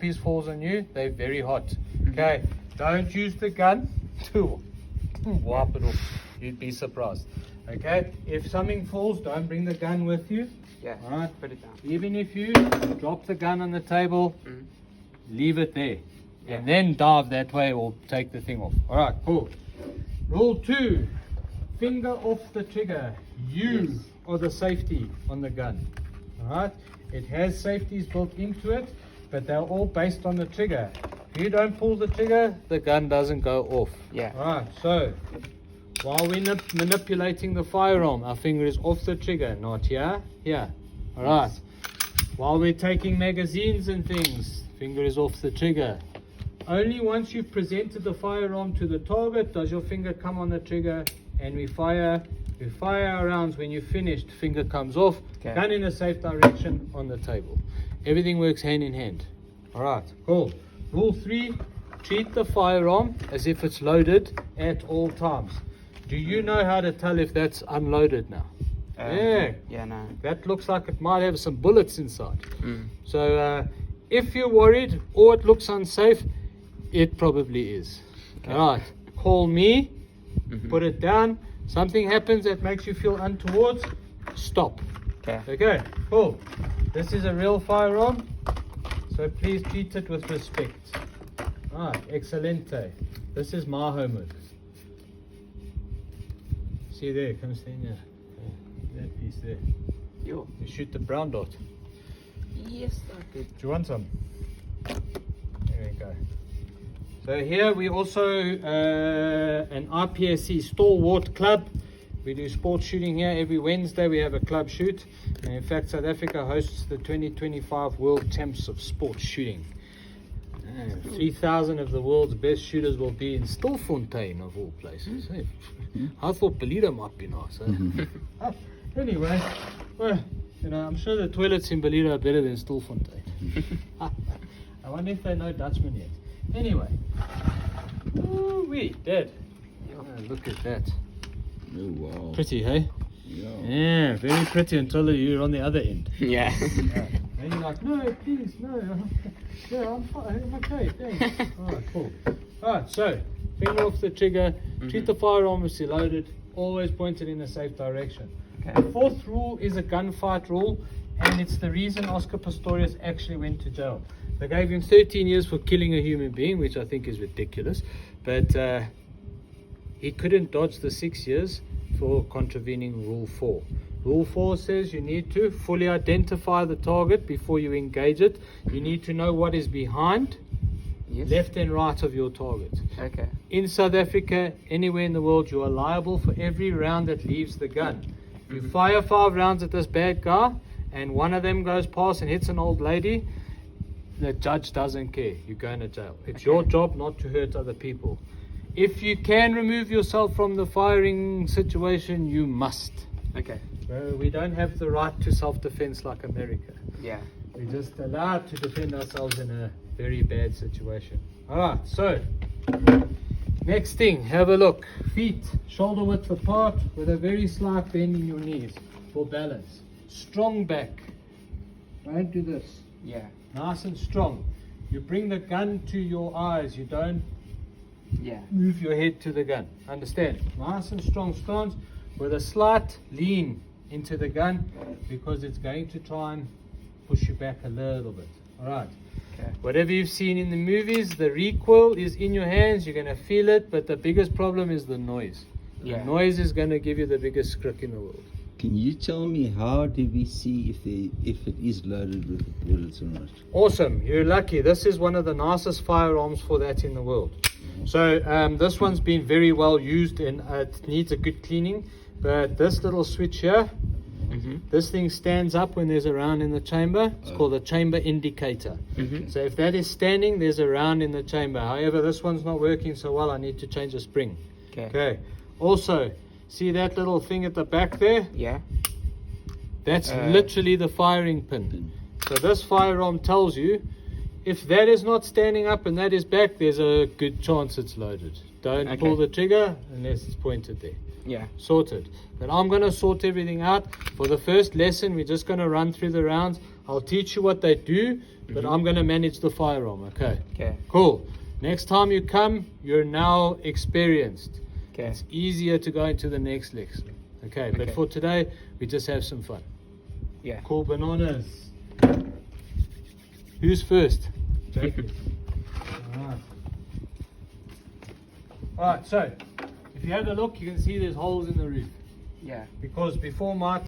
piece falls on you, they're very hot. Okay, don't use the gun to wipe it off. You'd be surprised. Okay, if something falls, don't bring the gun with you. Yeah, all right, put it down. Even if you drop the gun on the table, leave it there, and then dive that way or take the thing off. All right, cool. Rule 2, finger off the trigger. You are the safety on the gun. All right, it has safeties built into it, but they're all based on the trigger. If you don't pull the trigger, the gun doesn't go off. Yeah. All right, so while we're manipulating the firearm, our finger is off the trigger, not here, here. All right. While we're taking magazines and things, finger is off the trigger. Only once you've presented the firearm to the target does your finger come on the trigger, and we fire. We fire our rounds. When you're finished, finger comes off, gun in a safe direction on the table. Everything works hand in hand. All right, cool. Rule 3, treat the firearm as if it's loaded at all times. Do you know how to tell if that's unloaded now? Yeah, no. That looks like it might have some bullets inside. So if you're worried or it looks unsafe, it probably is. All right, call me, put it down. Something happens that makes you feel untoward, stop. Okay, cool. This is a real firearm, so please treat it with respect. All right, excelente. This is my homework. See there, come stand here. That piece there. You shoot the brown dot. Yes, I did. Do you want some? There we go. So here we also an IPSC stalwart club. We do sports shooting here every Wednesday. We have a club shoot, and in fact South Africa hosts the 2025 World Champs of Sports Shooting. 3,000 of the world's best shooters will be in Stilfontein, of all places. I thought Belida might be nice. Anyway, well, you know, I'm sure the toilets in Belida are better than Stilfontein. I wonder if they know Dutchman yet. Anyway, we dead. Oh, look at that. Oh, wow. Pretty, hey? Yeah, very pretty until you're on the other end. Yeah. And you're like, no, please, no. Yeah, I'm fine. I'm okay, thanks. Alright, cool. Alright, so finger off the trigger, treat the firearm as loaded, always point it in a safe direction. The 4th rule is a gunfight rule, and it's the reason Oscar Pistorius actually went to jail. They gave him 13 years for killing a human being, which I think is ridiculous, but he couldn't dodge the 6 years for contravening Rule 4. Rule 4 says you need to fully identify the target before you engage it. You need to know what is behind, left and right of your target. In South Africa, anywhere in the world, you are liable for every round that leaves the gun. You fire 5 rounds at this bad guy, and one of them goes past and hits an old lady, the judge doesn't care. You're going to jail. It's your job not to hurt other people. If you can remove yourself from the firing situation, you must. We don't have the right to self-defense like America. We're just allowed to defend ourselves in a very bad situation. Alright, so next thing, have a look. Feet shoulder width apart with a very slight bend in your knees for balance. Strong back. Don't do this. Nice and strong. You bring the gun to your eyes. You don't move your head to the gun. Understand? Nice and strong stance with a slight lean into the gun, because it's going to try and push you back a little bit. Alright. Whatever you've seen in the movies, the recoil is in your hands. You're going to feel it, but the biggest problem is the noise. The noise is going to give you the biggest crick in the world. Can you tell me how do we see if it is loaded with bullets or not? Awesome, you're lucky. This is one of the nicest firearms for that in the world. So this one's been very well used, and it needs a good cleaning. But this little switch here, this thing stands up when there's a round in the chamber. It's called a chamber indicator. So if that is standing, there's a round in the chamber. However, this one's not working so well. I need to change the spring. Okay. Also, see that little thing at the back there? That's literally the firing pin. So this firearm tells you if that is not standing up and that is back, there's a good chance it's loaded. Don't pull the trigger unless it's pointed there. Sorted. But I'm going to sort everything out. For the first lesson, we're just going to run through the rounds. I'll teach you what they do, but I'm going to manage the firearm, okay? Okay. Cool. Next time you come, you're now experienced. Okay. It's easier to go into the next lesson. Okay, but Okay. for today, we just have some fun. Yeah. Cool bananas. Who's first? Jacob. Alright, so if you have a look, you can see there's holes in the roof. Yeah. Because before my